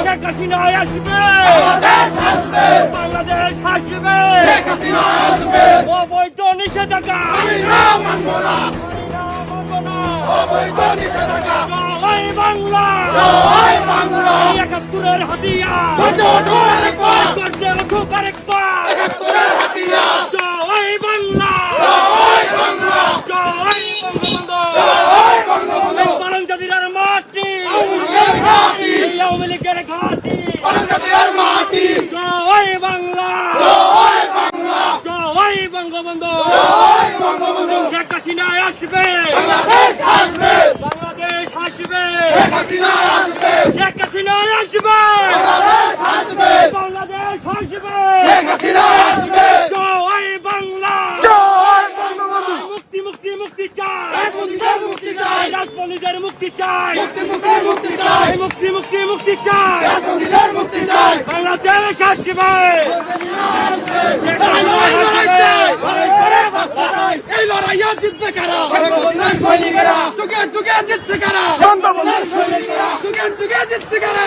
শেখ হাসিনা আসবে, বাংলাদেশ আসবে, অবৈধ নিষেধাজ্ঞা জয় বাংলা, ৭১-এর হাতিয়ার গর্জে উঠুক আরেকবার, জয় বাংলা, জয় বঙ্গবন্ধু, বাংলাদেশের মাটি, আওয়ামী লীগের ঘাঁটি, জয় বাংলা, জয় বঙ্গবন্ধু, শেখ হাসিনা আসবে, বাংলাদেশ আসবে, শেখ হাসিনা আসবে, বাংলাদেশ আসবে, জয় বাংলা, মুক্তি মুক্তি মুক্তি চাই, রাজবন্দীদের মুক্তি চাই, মুক্তি মুক্তি মুক্তি চাই, বাংলাদেশ আসবে, এই লড়াইয়া জিতবে কারা? যুগে যুগে জিতছে কারা? যুগে যুগে জিতছে কারা?